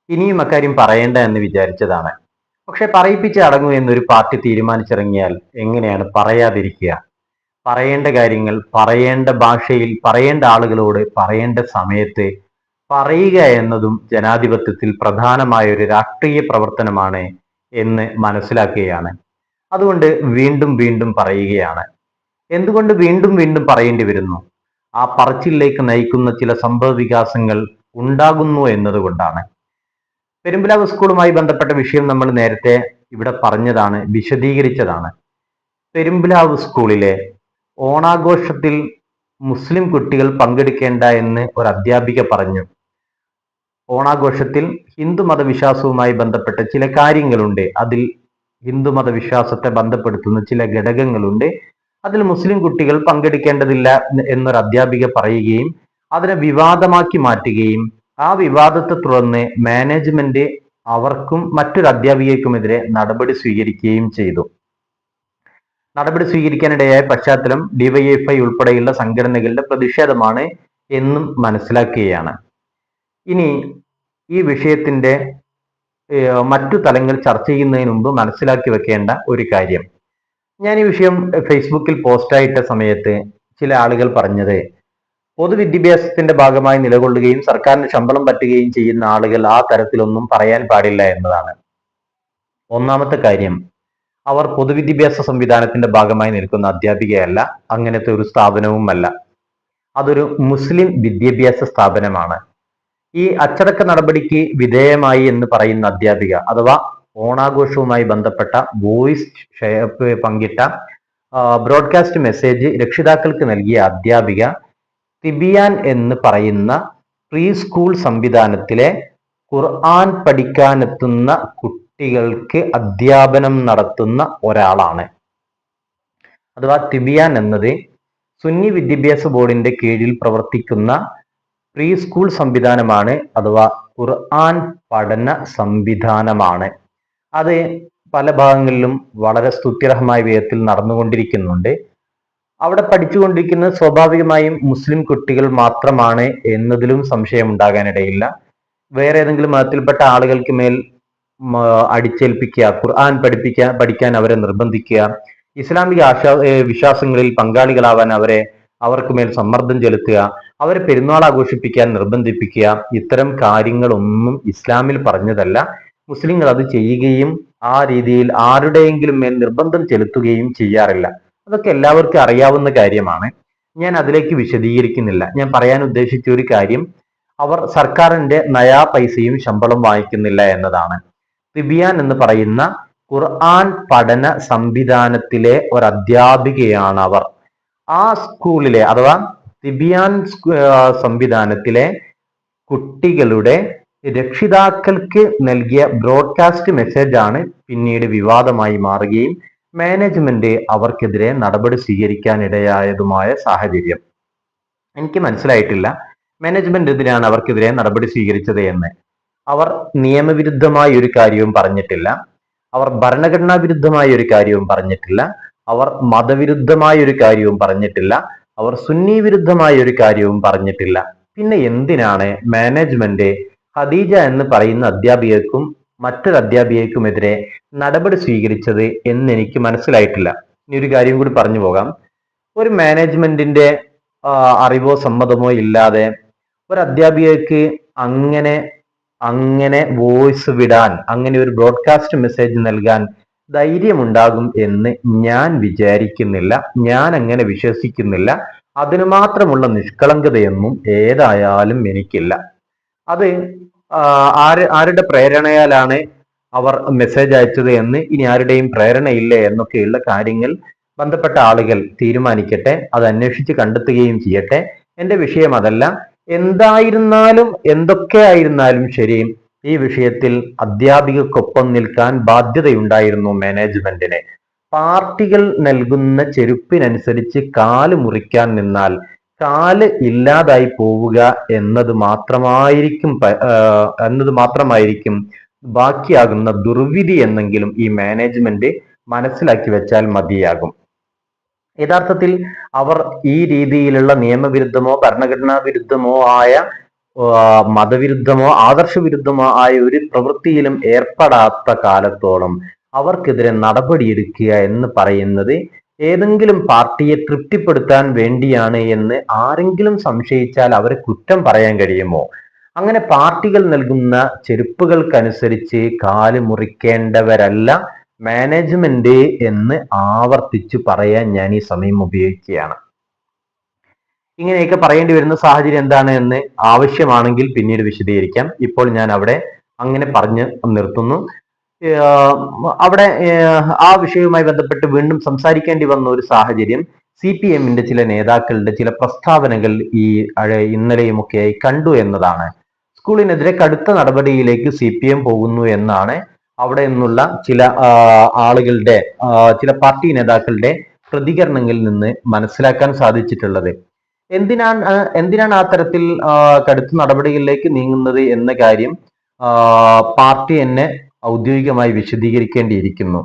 ഇനിയും അക്കാര്യം പറയേണ്ട എന്ന് വിചാരിച്ചതാണ്. പക്ഷെ പറയിപ്പിച്ച് അടങ്ങൂ എന്നൊരു പാർട്ടി തീരുമാനിച്ചിറങ്ങിയാൽ എങ്ങനെയാണ് പറയാതിരിക്കുക? പറയേണ്ട കാര്യങ്ങൾ പറയേണ്ട ഭാഷയിൽ പറയേണ്ട ആളുകളോട് പറയേണ്ട സമയത്ത് പറയുക എന്നതും ജനാധിപത്യത്തിൽ പ്രധാനമായ ഒരു രാഷ്ട്രീയ പ്രവർത്തനമാണ് എന്ന് മനസ്സിലാക്കുകയാണ്. അതുകൊണ്ട് വീണ്ടും വീണ്ടും പറയുകയാണ്. എന്തുകൊണ്ട് വീണ്ടും വീണ്ടും പറയേണ്ടി വരുന്നു? ആ പറച്ചിലേക്ക് നയിക്കുന്ന ചില സംഭവ വികാസങ്ങൾ ഉണ്ടാകുന്നു എന്നതുകൊണ്ടാണ്. പെരുമ്പിലാവ് സ്കൂളുമായി ബന്ധപ്പെട്ട വിഷയം നമ്മൾ നേരത്തെ ഇവിടെ പറഞ്ഞതാണ്, വിശദീകരിച്ചതാണ്. പെരുമ്പിലാവ് സ്കൂളിലെ ഓണാഘോഷത്തിൽ മുസ്ലിം കുട്ടികൾ പങ്കെടുക്കേണ്ട എന്ന് ഒരു അധ്യാപിക പറഞ്ഞു. ഓണാഘോഷത്തിൽ ഹിന്ദുമത വിശ്വാസവുമായി ബന്ധപ്പെട്ട ചില കാര്യങ്ങളുണ്ട്, അതിൽ ഹിന്ദുമത വിശ്വാസത്തെ ബന്ധപ്പെടുത്തുന്ന ചില ഘടകങ്ങളുണ്ട്, അതിൽ മുസ്ലിം കുട്ടികൾ പങ്കെടുക്കേണ്ടതില്ല എന്നൊരു അധ്യാപിക പറയുകയും അതിനെ വിവാദമാക്കി മാറ്റുകയും ആ വിവാദത്തെ തുടർന്ന് മാനേജ്മെന്റ് അവർക്കും മറ്റൊരു അധ്യാപികയ്ക്കുമെതിരെ നടപടി സ്വീകരിക്കുകയും ചെയ്തു. നടപടി സ്വീകരിക്കാനിടയായ പശ്ചാത്തലം ഡിവൈഎഫ്ഐ ഉൾപ്പെടെയുള്ള സംഘടനകളുടെ പ്രതിഷേധമാണ് എന്നും മനസ്സിലാക്കുകയാണ്. ഇനി ഈ വിഷയത്തിന്റെ മറ്റു തലങ്ങൾ ചർച്ച ചെയ്യുന്നതിന് മുമ്പ് മനസ്സിലാക്കി വെക്കേണ്ട ഒരു കാര്യം, ഞാൻ ഈ വിഷയം ഫേസ്ബുക്കിൽ പോസ്റ്റായിട്ട സമയത്ത് ചില ആളുകൾ പറഞ്ഞത്, പൊതുവിദ്യാഭ്യാസത്തിന്റെ ഭാഗമായി നിലകൊള്ളുകയും സർക്കാരിന് ശമ്പളം പറ്റുകയും ചെയ്യുന്ന ആളുകൾ ആ തരത്തിലൊന്നും പറയാൻ പാടില്ല എന്നതാണ്. ഒന്നാമത്തെ കാര്യം, അവർ പൊതുവിദ്യാഭ്യാസ സംവിധാനത്തിന്റെ ഭാഗമായി നിൽക്കുന്ന അധ്യാപികയല്ല, അങ്ങനത്തെ ഒരു സ്ഥാപനവുമല്ല. അതൊരു മുസ്ലിം വിദ്യാഭ്യാസ സ്ഥാപനമാണ്. ഈ അച്ചടക്ക നടപടിക്ക് വിധേയമായി എന്ന് പറയുന്ന അധ്യാപിക, അഥവാ ഓണാഘോഷവുമായി ബന്ധപ്പെട്ട വോയിസ് പങ്കിട്ട ബ്രോഡ്കാസ്റ്റ് മെസ്സേജ് രക്ഷിതാക്കൾക്ക് നൽകിയ അധ്യാപിക തിബിയാൻ എന്ന് പറയുന്ന പ്രീ സ്കൂൾ സംവിധാനത്തിലെ ഖുർആൻ പഠിക്കാനെത്തുന്ന കുട്ടികൾക്ക് അധ്യാപനം നടത്തുന്ന ഒരാളാണ്. അഥവാ തിബിയാൻ എന്നത് സുന്നി വിദ്യാഭ്യാസ ബോർഡിന്റെ കീഴിൽ പ്രവർത്തിക്കുന്ന പ്രീ സ്കൂൾ സംവിധാനമാണ്, അഥവാ ഖുർആൻ പഠന സംവിധാനമാണ്. അത് പല ഭാഗങ്ങളിലും വളരെ സ്തുത്യർഹമായ വിധത്തിൽ നടന്നുകൊണ്ടിരിക്കുന്നുണ്ട്. അവിടെ പഠിച്ചുകൊണ്ടിരിക്കുന്നത് സ്വാഭാവികമായും മുസ്ലിം കുട്ടികൾ മാത്രമാണ് എന്നതിലും സംശയം ഉണ്ടാകാനിടയില്ല. വേറെ ഏതെങ്കിലും മതത്തിൽപ്പെട്ട ആളുകൾക്ക് മേൽ അടിച്ചേൽപ്പിക്കുക, ഖുർആൻ പഠിക്കാൻ അവരെ നിർബന്ധിക്കുക, ഇസ്ലാമിക വിശ്വാസങ്ങളിൽ പങ്കാളികളാവാൻ അവർക്ക് മേൽ സമ്മർദ്ദം ചെലുത്തുക, അവരെ പെരുന്നാൾ ആഘോഷിപ്പിക്കാൻ നിർബന്ധിപ്പിക്കുക, ഇത്തരം കാര്യങ്ങളൊന്നും ഇസ്ലാമിൽ പറഞ്ഞതല്ല. മുസ്ലിങ്ങൾ അത് ചെയ്യുകയും ആ രീതിയിൽ ആരുടെയെങ്കിലും മേൽ നിർബന്ധം ചെലുത്തുകയും ചെയ്യാറില്ല. അതൊക്കെ എല്ലാവർക്കും അറിയാവുന്ന കാര്യമാണ്. ഞാൻ അതിലേക്ക് വിശദീകരിക്കുന്നില്ല. ഞാൻ പറയാൻ ഉദ്ദേശിച്ച ഒരു കാര്യം, അവർ സർക്കാരിന്റെ നയാ പൈസയും ശമ്പളം വാങ്ങിക്കുന്നില്ല എന്നതാണ്. തിബിയാൻ എന്ന് പറയുന്ന ഖുർആൻ പഠന സംവിധാനത്തിലെ ഒരു അധ്യാപികയാണ് അവർ. ആ സ്കൂളിലെ അഥവാ തിബിയാൻ സംവിധാനത്തിലെ കുട്ടികളുടെ രക്ഷിതാക്കൾക്ക് നൽകിയ ബ്രോഡ്കാസ്റ്റ് മെസ്സേജ് ആണ് പിന്നീട് വിവാദമായി മാറുകയും മാനേജ്മെന്റ് അവർക്കെതിരെ നടപടി സ്വീകരിക്കാനിടയായതുമായ സാഹചര്യം. എനിക്ക് മനസ്സിലായിട്ടില്ല മാനേജ്മെന്റ് എന്തിനാണ് അവർക്കെതിരെ നടപടി സ്വീകരിച്ചത് എന്ന്. അവർ നിയമവിരുദ്ധമായ ഒരു കാര്യവും പറഞ്ഞിട്ടില്ല, അവർ ഭരണഘടനാ വിരുദ്ധമായ ഒരു കാര്യവും പറഞ്ഞിട്ടില്ല, അവർ മതവിരുദ്ധമായ ഒരു കാര്യവും പറഞ്ഞിട്ടില്ല, അവർ സുന്നി വിരുദ്ധമായ ഒരു കാര്യവും പറഞ്ഞിട്ടില്ല. പിന്നെ എന്തിനാണ് മാനേജ്മെന്റ് ഖദീജ എന്ന് പറയുന്ന അധ്യാപികക്കും മറ്റൊരു അധ്യാപികക്കുമെതിരെ നടപടി സ്വീകരിച്ചത് എന്ന് എനിക്ക് മനസ്സിലായിട്ടില്ല. ഇനി ഒരു കാര്യം കൂടി പറഞ്ഞു പോകാം. ഒരു മാനേജ്മെന്റിന്റെ അറിവോ സമ്മതമോ ഇല്ലാതെ ഒരു അധ്യാപികക്ക് അങ്ങനെ വോയിസ് വിടാൻ, അങ്ങനെ ഒരു ബ്രോഡ്കാസ്റ്റ് മെസ്സേജ് നൽകാൻ ധൈര്യമുണ്ടാകും എന്ന് ഞാൻ വിചാരിക്കുന്നില്ല. ഞാൻ അങ്ങനെ വിശ്വസിക്കുന്നില്ല. അതിനു മാത്രമുള്ള നിഷ്കളങ്കതയൊന്നും ഏതായാലും എനിക്കില്ല. അത് ആരുടെ പ്രേരണയാലാണ് അവർ മെസ്സേജ് അയച്ചത് എന്ന്, ഇനി ആരുടെയും പ്രേരണയില്ലേ എന്നൊക്കെയുള്ള കാര്യങ്ങൾ ബന്ധപ്പെട്ട ആളുകൾ തീരുമാനിക്കട്ടെ, അത് അന്വേഷിച്ച് കണ്ടെത്തുകയും ചെയ്യട്ടെ. എന്റെ വിഷയം അതല്ല. എന്തായിരുന്നാലും എന്തൊക്കെ ആയിരുന്നാലും ശരി, ഈ വിഷയത്തിൽ അധ്യാപികക്കൊപ്പം നിൽക്കാൻ ബാധ്യതയുണ്ടായിരുന്നു മാനേജ്മെന്റിന്. പാർട്ടികൾ നൽകുന്ന ചെരുപ്പിനനുസരിച്ച് കാല് മുറിക്കാൻ നിന്നാൽ കാല് ഇല്ലാതായി പോവുക എന്നത് മാത്രമായിരിക്കും ബാക്കിയാകുന്ന ദുർവിധി എന്നെങ്കിലും ഈ മാനേജ്മെന്റ് മനസ്സിലാക്കി വെച്ചാൽ മതിയാകും. യഥാർത്ഥത്തിൽ അവർ ഈ രീതിയിലുള്ള നിയമവിരുദ്ധമോ ഭരണഘടനാ വിരുദ്ധമോ ആയ മതവിരുദ്ധമോ ആദർശവിരുദ്ധമോ ആയ ഒരു പ്രവൃത്തിയിലും ഏർപ്പെടാത്ത കാലത്തോളം അവർക്കെതിരെ നടപടിയെടുക്കുക എന്ന് പറയുന്നത് ഏതെങ്കിലും പാർട്ടിയെ തൃപ്തിപ്പെടുത്താൻ വേണ്ടിയാണ് എന്ന് ആരെങ്കിലും സംശയിച്ചാൽ അവരെ കുറ്റം പറയാൻ കഴിയുമോ? അങ്ങനെ പാർട്ടികൾ നൽകുന്ന ചെരുപ്പുകൾക്കനുസരിച്ച് കാല് മുറിക്കേണ്ടവരല്ല മാനേജ്മെന്റ് എന്ന് ആവർത്തിച്ചു പറയാൻ ഞാൻ ഈ സമയം ഉപയോഗിക്കുകയാണ്. ഇങ്ങനെയൊക്കെ പറയേണ്ടി വരുന്ന സാഹചര്യം എന്താണ് എന്ന് ആവശ്യമാണെങ്കിൽ പിന്നീട് വിശദീകരിക്കാം. ഇപ്പോൾ ഞാൻ അവിടെ അങ്ങനെ പറഞ്ഞ് നിർത്തുന്നു. അവിടെ ആ വിഷയവുമായി ബന്ധപ്പെട്ട് വീണ്ടും സംസാരിക്കേണ്ടി വന്ന ഒരു സാഹചര്യം CPM-ന്റെ ചില നേതാക്കളുടെ ചില പ്രസ്താവനകൾ ഈ ഇന്നലെയുമൊക്കെയായി കണ്ടു എന്നതാണ്. സ്കൂളിനെതിരെ കടുത്ത നടപടിയിലേക്ക് CPM പോകുന്നു എന്നാണ് അവിടെ നിന്നുള്ള ചില ആളുകളുടെ ചില പാർട്ടി നേതാക്കളുടെ പ്രതികരണങ്ങളിൽ നിന്ന് മനസ്സിലാക്കാൻ സാധിച്ചിട്ടുള്ളത്. എന്തിനാണ് ആ തരത്തിൽ കടുത്ത നടപടികളിലേക്ക് നീങ്ങുന്നത് എന്ന കാര്യം പാർട്ടി എന്നെ ഔദ്യോഗികമായി വിശദീകരിക്കേണ്ടിയിരിക്കുന്നു.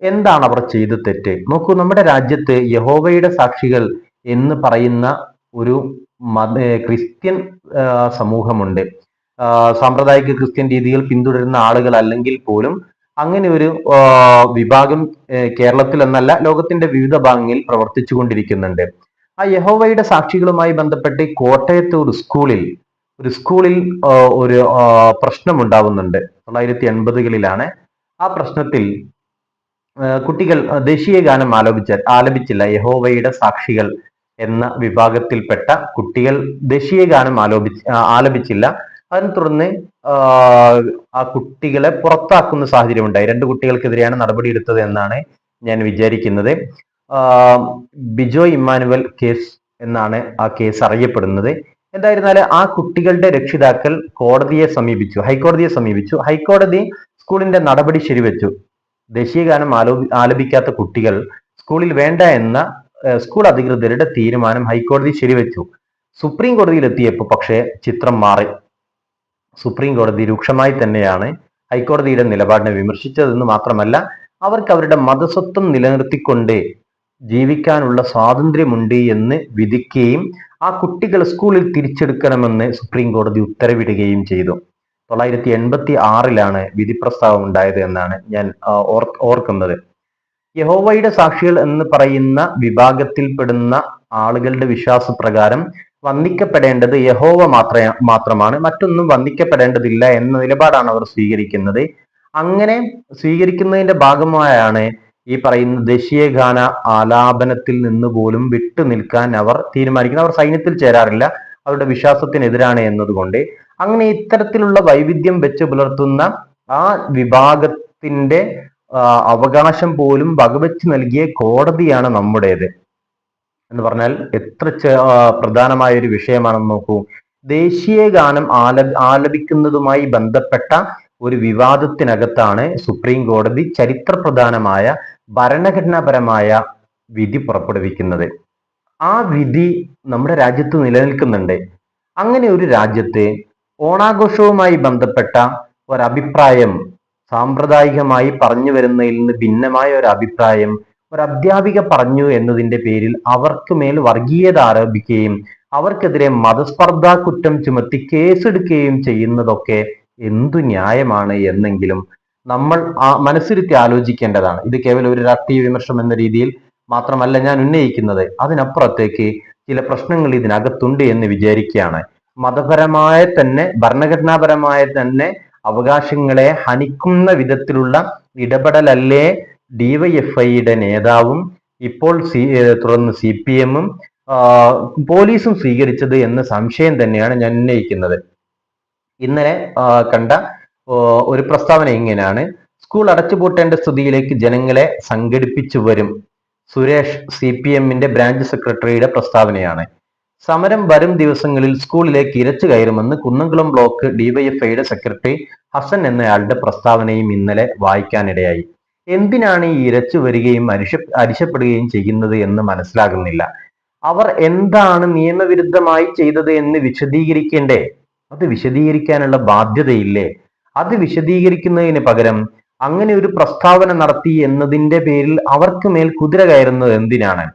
എന്താണ് അവർ ചെയ്ത തെറ്റ്? നോക്കൂ, നമ്മുടെ രാജ്യത്ത് യഹോവയുടെ സാക്ഷികൾ എന്ന് പറയുന്ന ഒരു ക്രിസ്ത്യൻ സമൂഹമുണ്ട്. സാമ്പ്രദായിക ക്രിസ്ത്യൻ രീതികൾ പിന്തുടരുന്ന ആളുകൾ അല്ലെങ്കിൽ പോലും അങ്ങനെ ഒരു വിഭാഗം കേരളത്തിൽ എന്നല്ല ലോകത്തിന്റെ വിവിധ ഭാഗങ്ങളിൽ പ്രവർത്തിച്ചു കൊണ്ടിരിക്കുന്നുണ്ട്. ആ യഹോവയുടെ സാക്ഷികളുമായി ബന്ധപ്പെട്ട് കോട്ടയത്ത് ഒരു സ്കൂളിൽ ഒരു പ്രശ്നം ഉണ്ടാവുന്നുണ്ട്. 1980-കളിലാണ്. ആ പ്രശ്നത്തിൽ കുട്ടികൾ ദേശീയ ഗാനം ആലപിച്ചില്ല. യഹോവയുടെ സാക്ഷികൾ എന്ന വിഭാഗത്തിൽപ്പെട്ട കുട്ടികൾ ദേശീയ ഗാനം ആലപിച്ചില്ല. അതിനെ തുടർന്ന് ആ കുട്ടികളെ പുറത്താക്കുന്ന സാഹചര്യം ഉണ്ടായി. 2 കുട്ടികൾക്കെതിരെയാണ് നടപടിയെടുത്തത് എന്നാണ് ഞാൻ വിചാരിക്കുന്നത്. ബിജോയ് ഇമ്മാനുവൽ കേസ് എന്നാണ് ആ കേസ് അറിയപ്പെടുന്നത്. എന്തായിരുന്നാലും ആ കുട്ടികളുടെ രക്ഷിതാക്കൾ ഹൈക്കോടതിയെ സമീപിച്ചു. ഹൈക്കോടതി സ്കൂളിന്റെ നടപടി ശരിവെച്ചു. ദേശീയ ഗാനം ആലപിക്കാത്ത കുട്ടികൾ സ്കൂളിൽ വേണ്ട എന്ന സ്കൂൾ അധികൃതരുടെ തീരുമാനം ഹൈക്കോടതി ശരിവെച്ചു. സുപ്രീം കോടതിയിൽ എത്തിയപ്പോൾ പക്ഷേ ചിത്രം മാറി. സുപ്രീം കോടതി രൂക്ഷമായി തന്നെയാണ് ഹൈക്കോടതിയുടെ നിലപാടിനെ വിമർശിച്ചതെന്ന് മാത്രമല്ല, അവർക്ക് അവരുടെ മതസ്വത്വം നിലനിർത്തിക്കൊണ്ട് ജീവിക്കാനുള്ള സ്വാതന്ത്ര്യമുണ്ട് എന്ന് വിധിക്കുകയും ആ കുട്ടികൾ സ്കൂളിൽ തിരിച്ചെടുക്കണമെന്ന് സുപ്രീം കോടതി ഉത്തരവിടുകയും ചെയ്തു. 1986-ലാണ് വിധി പ്രസ്താവം ഉണ്ടായത് എന്നാണ് ഞാൻ ഓർക്കുന്നത്. യഹോവയുടെ സാക്ഷികൾ എന്ന് പറയുന്ന വിഭാഗത്തിൽപ്പെടുന്ന ആളുകളുടെ വിശ്വാസപ്രകാരം വന്ദിക്കപ്പെടേണ്ടത് യഹോവ മാത്രമാണ്, മറ്റൊന്നും വന്ദിക്കപ്പെടേണ്ടതില്ല എന്ന നിലപാടാണ് അവർ സ്വീകരിക്കുന്നത്. അങ്ങനെ സ്വീകരിക്കുന്നതിന്റെ ഭാഗമായാണ് ഈ പറയുന്ന ദേശീയ ഗാന ആലാപനത്തിൽ നിന്ന് പോലും വിട്ടു നിൽക്കാൻ അവർ തീരുമാനിക്കുന്നത്. അവർ സൈന്യത്തിൽ ചേരാറില്ല, അവരുടെ വിശ്വാസത്തിനെതിരാണ് എന്നതുകൊണ്ട്. അങ്ങനെ ഇത്തരത്തിലുള്ള വൈവിധ്യം വെച്ച് പുലർത്തുന്ന ആ വിഭാഗത്തിന്റെ അവകാശം പോലും വകവെച്ച് നൽകിയ കോടതിയാണ് നമ്മുടേത് എന്ന് പറഞ്ഞാൽ എത്ര പ്രധാനമായ ഒരു വിഷയമാണെന്ന് നോക്കൂ. ദേശീയ ഗാനം ആലപിക്കുന്നതുമായി ബന്ധപ്പെട്ട ഒരു വിവാദത്തിനകത്താണ് സുപ്രീം കോടതി ചരിത്രപ്രധാനമായ ഭരണഘടനാപരമായ വിധി പുറപ്പെടുവിക്കുന്നത്. ആ വിധി നമ്മുടെ രാജ്യത്ത് നിലനിൽക്കുന്നുണ്ട്. അങ്ങനെ ഒരു രാജ്യത്ത് ഓണാഘോഷവുമായി ബന്ധപ്പെട്ട ഒരഭിപ്രായം, സാമ്പ്രദായികമായി പറഞ്ഞു വരുന്നതിൽ നിന്ന് ഭിന്നമായ ഒരു അഭിപ്രായം ഒരു അധ്യാപിക പറഞ്ഞു എന്നതിന്റെ പേരിൽ അവർക്ക് മേൽ വർഗീയത ആരോപിക്കുകയും അവർക്കെതിരെ മതസ്പർദ്ധാ കുറ്റം ചുമത്തി കേസെടുക്കുകയും ചെയ്യുന്നതൊക്കെ എന്തു ന്യായമാണ് എന്നെങ്കിലും നമ്മൾ മനസ്സിരുത്തി ആലോചിക്കേണ്ടതാണ്. ഇത് കേവലം ഒരു രാഷ്ട്രീയ വിമർശനം എന്ന രീതിയിൽ മാത്രമല്ല ഞാൻ ഉന്നയിക്കുന്നത്. അതിനപ്പുറത്തേക്ക് ചില പ്രശ്നങ്ങൾ ഇതിനകത്തുണ്ട് എന്ന് വിചാരിക്കുകയാണ്. മതപരമായ തന്നെ ഭരണഘടനാപരമായ തന്നെ അവകാശങ്ങളെ ഹനിക്കുന്ന വിധത്തിലുള്ള ഇടപെടലല്ലേ DYFIയുടെ നേതാവും ഇപ്പോൾ തുടർന്ന് CPM-ഉം പോലീസും സ്വീകരിച്ചത് എന്ന സംശയം തന്നെയാണ് ഞാൻ ഉന്നയിക്കുന്നത്. ഇന്നലെ കണ്ട ഒരു പ്രസ്താവന ഇങ്ങനെയാണ്: സ്കൂൾ അടച്ചുപൂട്ടേണ്ട സ്ഥിതിയിലേക്ക് ജനങ്ങളെ സംഘടിപ്പിച്ചു വരും. സുരേഷ്, CPM-ന്റെ ബ്രാഞ്ച് സെക്രട്ടറിയുടെ പ്രസ്താവനയാണ്. സമരം വരും ദിവസങ്ങളിൽ സ്കൂളിലേക്ക് ഇരച്ചു കയറുമെന്ന് കുന്നംകുളം ബ്ലോക്ക് DYFIയുടെ സെക്രട്ടറി ഹസൻ എന്നയാളുടെ പ്രസ്താവനയും ഇന്നലെ വായിക്കാനിടയായി. എന്തിനാണ് ഈ ഇരച്ചു വരികയും അരിശപ്പെടുകയും ചെയ്യുന്നത് എന്ന് മനസ്സിലാകുന്നില്ല. അവർ എന്താണ് നിയമവിരുദ്ധമായി ചെയ്തത് എന്ന് വിശദീകരിക്കേണ്ടേ? അത് വിശദീകരിക്കാനുള്ള ബാധ്യതയില്ലേ? അത് വിശദീകരിക്കുന്നതിന് പകരം അങ്ങനെ ഒരു പ്രസ്താവന നടത്തി എന്നതിന്റെ പേരിൽ അവർക്ക് മേൽ കുതിര കയറുന്നത് എന്തിനാണ്?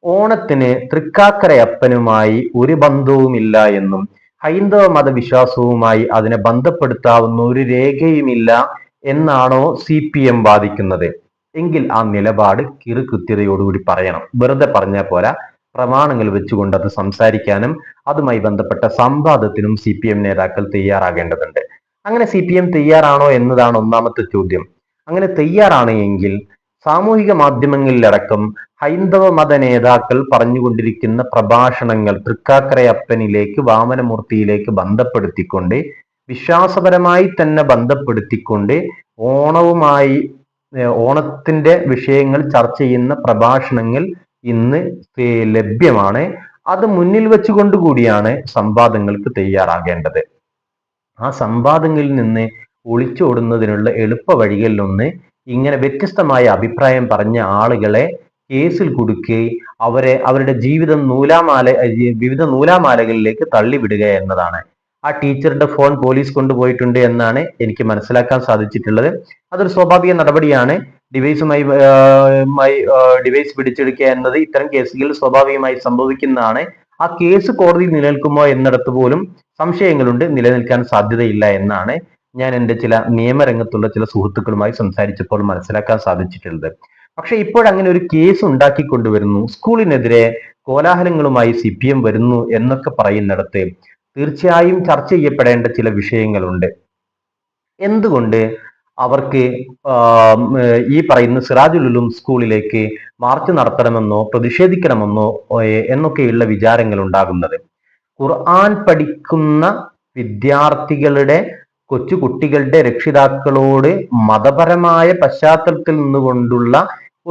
ഓണത്തിന് തൃക്കാക്കരയപ്പനുമായി ഒരു ബന്ധവുമില്ല എന്നും ഹൈന്ദവ മതവിശ്വാസവുമായി അതിനെ ബന്ധപ്പെടുത്താവുന്ന ഒരു രേഖയുമില്ല എന്നാണോ CPM വാദിക്കുന്നത്? എങ്കിൽ ആ നിലപാട് കൃത്യതയോടുകൂടി പറയണം. വെറുതെ പറഞ്ഞാൽ പോരാ, പ്രമാണങ്ങൾ വെച്ചുകൊണ്ട് അത് സംസാരിക്കാനും അതുമായി ബന്ധപ്പെട്ട സംവാദത്തിനും CPM നേതാക്കൾ തയ്യാറാകേണ്ടതുണ്ട്. അങ്ങനെ CPM തയ്യാറാണോ എന്നതാണ് ഒന്നാമത്തെ ചോദ്യം. അങ്ങനെ തയ്യാറാണ് എങ്കിൽ സാമൂഹിക മാധ്യമങ്ങളിലടക്കം ഹൈന്ദവ മത നേതാക്കൾ പറഞ്ഞുകൊണ്ടിരിക്കുന്ന പ്രഭാഷണങ്ങൾ തൃക്കാക്കരയപ്പനിലേക്ക്, വാമനമൂർത്തിയിലേക്ക് ബന്ധപ്പെടുത്തിക്കൊണ്ട്, വിശ്വാസപരമായി തന്നെ ബന്ധപ്പെടുത്തിക്കൊണ്ട് ഓണവുമായി ഓണത്തിന്റെ വിഷയങ്ങൾ ചർച്ച ചെയ്യുന്ന പ്രഭാഷണങ്ങൾ ഇന്ന് ലഭ്യമാണ്. അത് മുന്നിൽ വെച്ചുകൊണ്ട് കൂടിയാണ് സംവാദങ്ങൾക്ക് തയ്യാറാകേണ്ടത്. ആ സംവാദങ്ങളിൽ നിന്ന് ഒളിച്ചോടുന്നതിനുള്ള എളുപ്പ വഴികളിലൊന്ന് ഇങ്ങനെ വ്യത്യസ്തമായ അഭിപ്രായം പറഞ്ഞ ആളുകളെ കേസിൽ കുടുക്കി അവരുടെ ജീവിതം വിവിധ നൂലാമാലകളിലേക്ക് തള്ളിവിടുക എന്നതാണ്. ആ ടീച്ചറുടെ ഫോൺ പോലീസ് കൊണ്ടുപോയിട്ടുണ്ട് എന്നാണ് എനിക്ക് മനസ്സിലാക്കാൻ സാധിച്ചിട്ടുള്ളത്. അതൊരു സ്വാഭാവിക നടപടിയാണ്. ഡിവൈസ് പിടിച്ചെടുക്കുക എന്നത് ഇത്തരം കേസുകളിൽ സ്വാഭാവികമായി സംഭവിക്കുന്നതാണ്. ആ കേസ് കോടതിയിൽ നിലനിൽക്കുമോ എന്നിടത്ത് പോലും സംശയങ്ങളുണ്ട്. നിലനിൽക്കാൻ സാധ്യതയില്ല എന്നാണ് ഞാൻ എൻ്റെ ചില നിയമരംഗത്തുള്ള ചില സുഹൃത്തുക്കളുമായി സംസാരിച്ചപ്പോൾ മനസ്സിലാക്കാൻ സാധിച്ചിട്ടുള്ളത്. പക്ഷെ ഇപ്പോഴങ്ങനെ ഒരു കേസ് ഉണ്ടാക്കിക്കൊണ്ടുവരുന്നു, സ്കൂളിനെതിരെ കോലാഹലങ്ങളുമായി CPM വരുന്നു എന്നൊക്കെ പറയുന്നിടത്ത് തീർച്ചയായും ചർച്ച ചെയ്യപ്പെടേണ്ട ചില വിഷയങ്ങളുണ്ട്. എന്തുകൊണ്ട് അവർക്ക് ഈ പറയുന്ന സിറാജുൽ ഉലൂം സ്കൂളിലേക്ക് മാർച്ച് നടത്തണമെന്നോ പ്രതിഷേധിക്കണമെന്നോ എന്നൊക്കെയുള്ള വിചാരങ്ങൾ ഉണ്ടാകുന്നത്? ഖുർആൻ പഠിക്കുന്ന വിദ്യാർത്ഥികളുടെ കൊച്ചുകുട്ടികളുടെ രക്ഷിതാക്കളോട് മതപരമായ പശ്ചാത്തലത്തിൽ നിന്നുകൊണ്ടുള്ള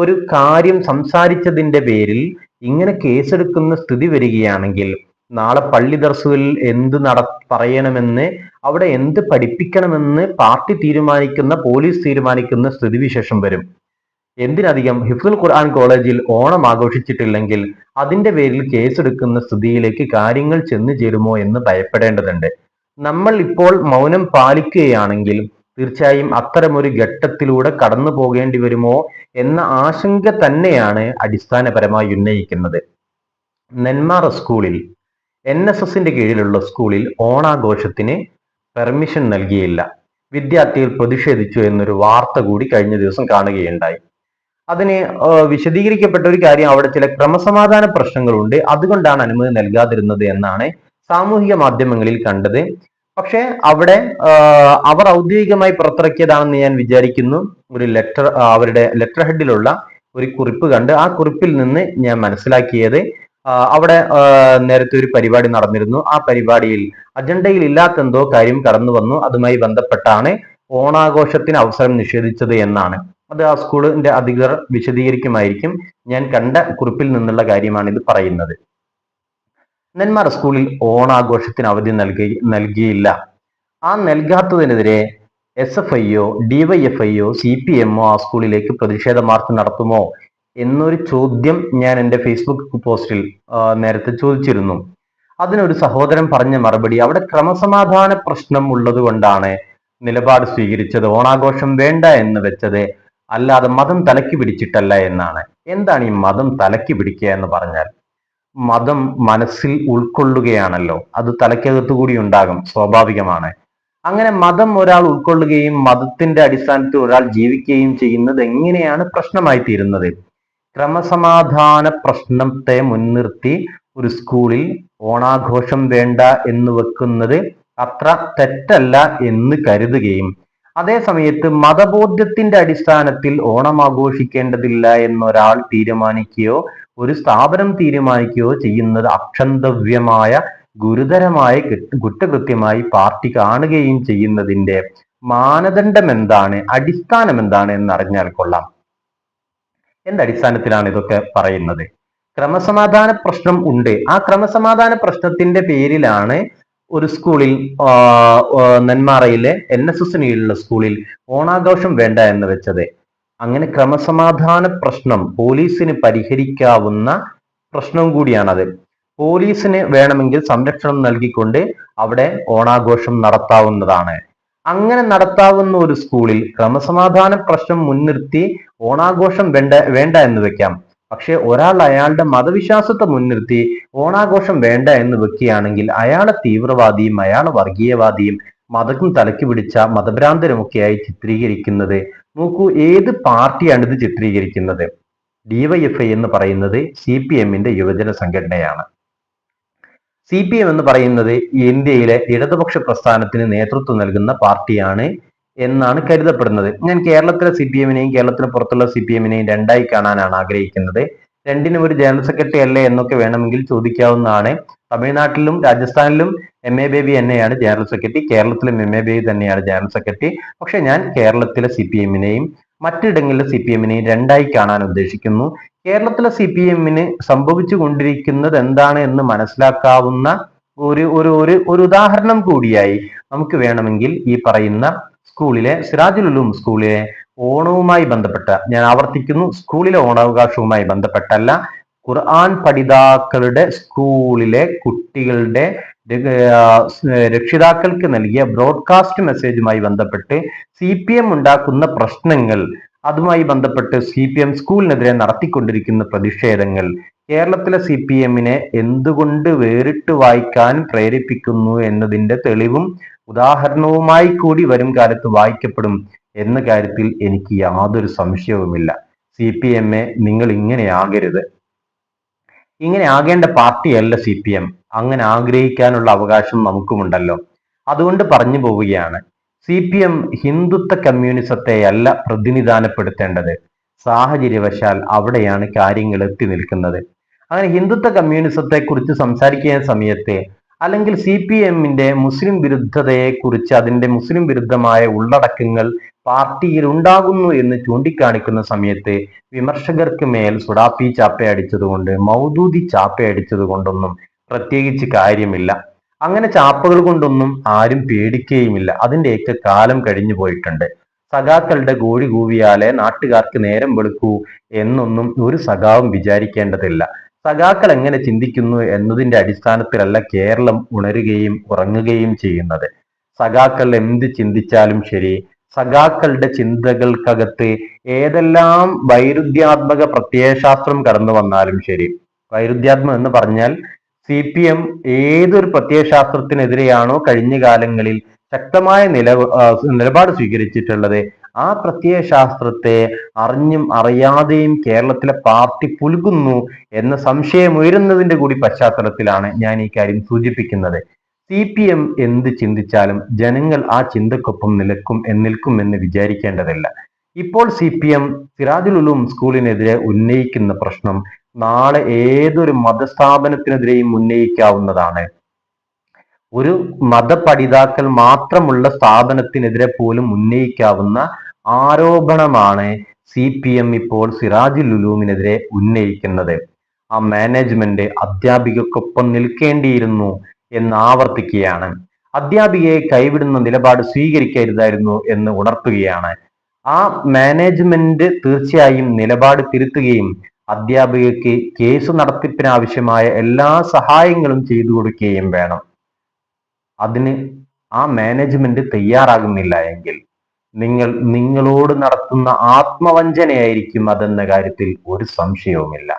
ഒരു കാര്യം സംസാരിച്ചതിന്റെ പേരിൽ ഇങ്ങനെ കേസെടുക്കുന്ന സ്ഥിതി വരികയാണെങ്കിൽ നാളെ പള്ളി ദർസുകളിൽ എന്ത് പറയണമെന്ന്, അവിടെ എന്ത് പഠിപ്പിക്കണമെന്ന് പാർട്ടി തീരുമാനിക്കുന്ന, പോലീസ് തീരുമാനിക്കുന്ന സ്ഥിതിവിശേഷം വരും. എന്തിനധികം ഹിഫ്ദുൽ ഖുർആൻ കോളേജിൽ ഓണം ആഘോഷിച്ചിട്ടില്ലെങ്കിൽ അതിന്റെ പേരിൽ കേസെടുക്കുന്ന സ്ഥിതിയിലേക്ക് കാര്യങ്ങൾ ചെന്നു ചേരുമോ എന്ന് ഭയപ്പെടേണ്ടതുണ്ട്. നമ്മൾ ഇപ്പോൾ മൗനം പാലിക്കുകയാണെങ്കിൽ തീർച്ചയായും അത്തരമൊരു ഘട്ടത്തിലൂടെ കടന്നു പോകേണ്ടി വരുമോ എന്ന ആശങ്ക തന്നെയാണ് അടിസ്ഥാനപരമായി ഉന്നയിക്കുന്നത്. നെന്മാറ സ്കൂളിൽ NSSന്റെ കീഴിലുള്ള സ്കൂളിൽ ഓണാഘോഷത്തിന് പെർമിഷൻ നൽകിയില്ല, വിദ്യാർത്ഥികൾ പ്രതിഷേധിച്ചു എന്നൊരു വാർത്ത കൂടി കഴിഞ്ഞ ദിവസം കാണുകയുണ്ടായി. അതിന് വിശദീകരിക്കപ്പെട്ട ഒരു കാര്യം, അവിടെ ചില ക്രമസമാധാന പ്രശ്നങ്ങളുണ്ട്, അതുകൊണ്ടാണ് അനുമതി നൽകാതിരുന്നത് എന്നാണ് സാമൂഹിക മാധ്യമങ്ങളിൽ കണ്ടത്. പക്ഷെ അവിടെ അവർ ഔദ്യോഗികമായി പുറത്തിറക്കിയതാണെന്ന് ഞാൻ വിചാരിക്കുന്നു. ഒരു അവരുടെ ലെറ്റർ ഹെഡിലുള്ള ഒരു കുറിപ്പ് കണ്ട് ആ കുറിപ്പിൽ നിന്ന് ഞാൻ മനസ്സിലാക്കിയത്, അവിടെ നേരത്തെ ഒരു പരിപാടി നടന്നിരുന്നു. ആ പരിപാടിയിൽ അജണ്ടയിൽ ഇല്ലാത്തെന്തോ കാര്യം കടന്നു വന്നു, അതുമായി ബന്ധപ്പെട്ടാണ് ഓണാഘോഷത്തിന് അവസരം നിഷേധിച്ചത് എന്നാണ്. അത് ആ സ്കൂളിന്റെ അധികൃതർ വിശദീകരിക്കുമായിരിക്കും. ഞാൻ കണ്ട കുറിപ്പിൽ നിന്നുള്ള കാര്യമാണ് ഇത് പറയുന്നത്. നെന്മാറ സ്കൂളിൽ ഓണാഘോഷത്തിന് അവധി നൽകിയില്ല. ആ നൽകാത്തതിനെതിരെ SFIയോ DYFIയോ CPMോ ആ സ്കൂളിലേക്ക് പ്രതിഷേധ മാർച്ച് നടത്തുമോ എന്നൊരു ചോദ്യം ഞാൻ എൻ്റെ ഫേസ്ബുക്ക് പോസ്റ്റിൽ നേരത്തെ ചോദിച്ചിരുന്നു. അതിനൊരു സഹോദരൻ പറഞ്ഞ മറുപടി, അവിടെ ക്രമസമാധാന പ്രശ്നം ഉള്ളത് കൊണ്ടാണ് നിലപാട് സ്വീകരിച്ചത്, ഓണാഘോഷം വേണ്ട എന്ന് വെച്ചത്, അല്ലാതെ മതം തലയ്ക്ക് പിടിച്ചിട്ടല്ല എന്നാണ്. എന്താണ് ഈ മതം തലയ്ക്ക് പിടിക്കുക എന്ന് പറഞ്ഞാൽ? മതം മനസ്സിൽ ഉൾക്കൊള്ളുകയാണല്ലോ, അത് തലയ്ക്കകത്തു കൂടി ഉണ്ടാകും, സ്വാഭാവികമാണ്. അങ്ങനെ മതം ഒരാൾ ഉൾക്കൊള്ളുകയും മതത്തിന്റെ അടിസ്ഥാനത്തിൽ ഒരാൾ ജീവിക്കുകയും ചെയ്യുന്നത് എങ്ങനെയാണ് പ്രശ്നമായി തീരുന്നത്? ക്രമസമാധാന പ്രശ്നത്തെ മുൻനിർത്തി ഒരു സ്കൂളിൽ ഓണാഘോഷം വേണ്ട എന്ന് വെക്കുന്നത് അത്ര തെറ്റല്ല എന്ന് കരുതുകയും അതേ സമയത്ത് മതബോധ്യത്തിന്റെ അടിസ്ഥാനത്തിൽ ഓണം ആഘോഷിക്കേണ്ടതില്ല എന്നൊരാൾ തീരുമാനിക്കുകയോ ഒരു സ്ഥാപനം തീരുമാനിക്കുകയോ ചെയ്യുന്നത് അക്ഷന്തവ്യമായ ഗുരുതരമായ കുറ്റകൃത്യമായി പാർട്ടി കാണുകയും ചെയ്യുന്നതിന്റെ മാനദണ്ഡം എന്താണ്, അടിസ്ഥാനം എന്താണ് എന്നറിഞ്ഞാൽ കൊള്ളാം. എന്തടിസ്ഥാനത്തിലാണ് ഇതൊക്കെ പറയുന്നത്? ക്രമസമാധാന പ്രശ്നം ഉണ്ട്. ആ ക്രമസമാധാന പ്രശ്നത്തിന്റെ പേരിലാണ് ഒരു സ്കൂളിൽ, നെന്മാറയിലെ NSSന് കീഴിലുള്ള സ്കൂളിൽ ഓണാഘോഷം വേണ്ട എന്ന് വെച്ചത്. അങ്ങനെ ക്രമസമാധാന പ്രശ്നം പോലീസിന് പരിഹരിക്കാവുന്ന പ്രശ്നം കൂടിയാണത്. പോലീസിന് വേണമെങ്കിൽ സംരക്ഷണം നൽകിക്കൊണ്ട് അവിടെ ഓണാഘോഷം നടത്താവുന്നതാണ്. അങ്ങനെ നടത്താവുന്ന ഒരു സ്കൂളിൽ ക്രമസമാധാന പ്രശ്നം മുൻനിർത്തി ഓണാഘോഷം വേണ്ട എന്ന് വെക്കാം. പക്ഷെ ഒരാൾ അയാളുടെ മതവിശ്വാസത്തെ മുൻനിർത്തി ഓണാഘോഷം വേണ്ട എന്ന് വെക്കുകയാണെങ്കിൽ അയാളെ തീവ്രവാദിയും അയാളെ വർഗീയവാദിയും മതം തലയ്ക്ക് പിടിച്ച മതഭ്രാന്തരുമൊക്കെയായി ചിത്രീകരിക്കുന്നത് നോക്കൂ. ഏത് പാർട്ടിയാണ് ഇത് ചിത്രീകരിക്കുന്നത്? ഡിവൈഎഫ്ഐ എന്ന് പറയുന്നത് CPM-ന്റെ യുവജന സംഘടനയാണ്. CPM എന്ന് പറയുന്നത് ഇന്ത്യയിലെ ഇടതുപക്ഷ പ്രസ്ഥാനത്തിന് നേതൃത്വം നൽകുന്ന പാർട്ടിയാണ് എന്നാണ് കരുതപ്പെടുന്നത്. ഞാൻ കേരളത്തിലെ CPM-നെയും കേരളത്തിന് പുറത്തുള്ള CPM-നെയും രണ്ടായി കാണാനാണ് ആഗ്രഹിക്കുന്നത്. രണ്ടിനും ഒരു ജനറൽ സെക്രട്ടറി അല്ലേ എന്നൊക്കെ വേണമെങ്കിൽ ചോദിക്കാവുന്നതാണ്. തമിഴ്നാട്ടിലും രാജസ്ഥാനിലും MA ബേബി തന്നെയാണ് ജനറൽ സെക്രട്ടറി, കേരളത്തിലും MA ബേബി തന്നെയാണ് ജനറൽ സെക്രട്ടറി. പക്ഷെ ഞാൻ കേരളത്തിലെ CPM-നെയും മറ്റിടങ്ങളിലെ CPM-നെയും രണ്ടായി കാണാൻ ഉദ്ദേശിക്കുന്നു. കേരളത്തിലെ CPM-ന് സംഭവിച്ചു കൊണ്ടിരിക്കുന്നത് എന്താണ് എന്ന് മനസ്സിലാക്കാവുന്ന ഒരു ഒരു ഒരു ഒരു ഉദാഹരണം കൂടിയായി നമുക്ക് വേണമെങ്കിൽ ഈ പറയുന്ന സ്കൂളിലെ സിറാജുൽ ഉലൂം സ്കൂളിലെ ഓണവുമായി ബന്ധപ്പെട്ട, ഞാൻ ആവർത്തിക്കുന്നു, സ്കൂളിലെ ഓണാവകാശവുമായി ബന്ധപ്പെട്ടല്ല, ഖുർആൻ പഠിതാക്കളുടെ സ്കൂളിലെ കുട്ടികളുടെ രക്ഷിതാക്കൾക്ക് നൽകിയ ബ്രോഡ്കാസ്റ്റ് മെസ്സേജുമായി ബന്ധപ്പെട്ട് CPM ഉണ്ടാക്കുന്ന പ്രശ്നങ്ങൾ, അതുമായി ബന്ധപ്പെട്ട് CPM സ്കൂളിനെതിരെ നടത്തിക്കൊണ്ടിരിക്കുന്ന പ്രതിഷേധങ്ങൾ കേരളത്തിലെ CPM-നെ എന്തുകൊണ്ട് വേറിട്ട് വായിക്കാൻ പ്രേരിപ്പിക്കുന്നു എന്നതിന്റെ തെളിവും ഉദാഹരണവുമായി കൂടി വരും കാലത്ത് വായിക്കപ്പെടും എന്ന കാര്യത്തിൽ എനിക്ക് യാതൊരു സംശയവുമില്ല. CPM-നെ നിങ്ങൾ ഇങ്ങനെ ആകരുത്. ഇങ്ങനെ ആകേണ്ട പാർട്ടിയല്ല CPM. അങ്ങനെ ആഗ്രഹിക്കാനുള്ള അവകാശം നമുക്കുമുണ്ടല്ലോ. അതുകൊണ്ട് പറഞ്ഞു പോവുകയാണ്, CPM ഹിന്ദുത്വ കമ്മ്യൂണിസത്തെയല്ല പ്രതിനിധാനപ്പെടുത്തേണ്ടത്. സാഹചര്യവശാൽ അവിടെയാണ് കാര്യങ്ങൾ എത്തി നിൽക്കുന്നത്. അങ്ങനെ ഹിന്ദുത്വ കമ്മ്യൂണിസത്തെ കുറിച്ച് സംസാരിക്കുന്ന സമയത്ത്, അല്ലെങ്കിൽ CPM-ന്റെ മുസ്ലിം വിരുദ്ധതയെ കുറിച്ച്, അതിന്റെ മുസ്ലിം വിരുദ്ധമായ ഉള്ളടക്കങ്ങൾ പാർട്ടിയിൽ ഉണ്ടാകുന്നു എന്ന് ചൂണ്ടിക്കാണിക്കുന്ന സമയത്ത് വിമർശകർക്ക് മേൽ സുഡാപ്പി ചാപ്പയടിച്ചതുകൊണ്ട്, മൗദൂദി ചാപ്പയടിച്ചത് കൊണ്ടൊന്നും പ്രത്യേകിച്ച് കാര്യമില്ല. അങ്ങനെ ചാപ്പകൾ കൊണ്ടൊന്നും ആരും പേടിക്കുകയുമില്ല. അതിന്റെയൊക്കെ കാലം കഴിഞ്ഞു പോയിട്ടുണ്ട്. സഖാക്കളുടെ കോഴി കൂവിയാലെ നാട്ടുകാർക്ക് നേരം വെളുക്കൂ എന്നൊന്നും ഒരു സഖാവും വിചാരിക്കേണ്ടതില്ല. സഖാക്കൾ എങ്ങനെ ചിന്തിക്കുന്നു എന്നതിന്റെ അടിസ്ഥാനത്തിലല്ല കേരളം ഉണരുകയും ഉറങ്ങുകയും ചെയ്യുന്നത്. സഖാക്കൾ എന്ത് ചിന്തിച്ചാലും ശരി, സഖാക്കളുടെ ചിന്തകൾക്കകത്ത് ഏതെല്ലാം വൈരുദ്ധ്യാത്മക പ്രത്യയശാസ്ത്രം കടന്നു വന്നാലും ശരി, വൈരുദ്ധ്യാത്മം എന്ന് പറഞ്ഞാൽ CPM ഏതൊരു പ്രത്യയശാസ്ത്രത്തിനെതിരെയാണോ കഴിഞ്ഞ കാലങ്ങളിൽ ശക്തമായ നിലപാട് സ്വീകരിച്ചിട്ടുള്ളത്, ആ പ്രത്യയശാസ്ത്രത്തെ അറിഞ്ഞും അറിയാതെയും കേരളത്തിലെ പാർട്ടി പുൽകുന്നു എന്ന സംശയം ഉയരുന്നതിന്റെ കൂടി പശ്ചാത്തലത്തിലാണ് ഞാൻ ഈ കാര്യം സൂചിപ്പിക്കുന്നത്. CPM എന്ത് ചിന്തിച്ചാലും ജനങ്ങൾ ആ ചിന്തക്കൊപ്പം നിൽക്കും എന്ന് വിചാരിക്കേണ്ടതില്ല. ഇപ്പോൾ CPM സിറാജുൽ ഉലൂം സ്കൂളിനെതിരെ ഉന്നയിക്കുന്ന പ്രശ്നം നാളെ ഏതൊരു മതസ്ഥാപനത്തിനെതിരെയും ഉന്നയിക്കാവുന്നതാണ്. ഒരു മതപഠിതാക്കൾ മാത്രമുള്ള സ്ഥാപനത്തിനെതിരെ പോലും ഉന്നയിക്കാവുന്ന ആരോപണമാണ് CPM ഇപ്പോൾ സിറാജുൽ ഉലൂമിനെതിരെ ഉന്നയിക്കുന്നത്. ആ മാനേജ്മെന്റ് അധ്യാപികക്കൊപ്പം നിൽക്കേണ്ടിയിരുന്നു എന്ന് ആവർത്തിക്കുകയാണ്. അധ്യാപികയെ കൈവിടുന്ന നിലപാട് സ്വീകരിക്കരുതായിരുന്നു എന്ന് ഉണർത്തുകയാണ്. ആ മാനേജ്മെന്റ് തീർച്ചയായും നിലപാട് തിരുത്തുകയും അധ്യാപികയ്ക്ക് കേസ് നടത്തിപ്പിനാവശ്യമായ എല്ലാ സഹായങ്ങളും ചെയ്തു കൊടുക്കുകയും വേണം. അതിന് ആ മാനേജ്മെന്റ് തയ്യാറാകുന്നില്ല എങ്കിൽ നിങ്ങളോട് നടത്തുന്ന ആത്മവഞ്ചനയായിരിക്കും അതെന്ന കാര്യത്തിൽ ഒരു സംശയവുമില്ല.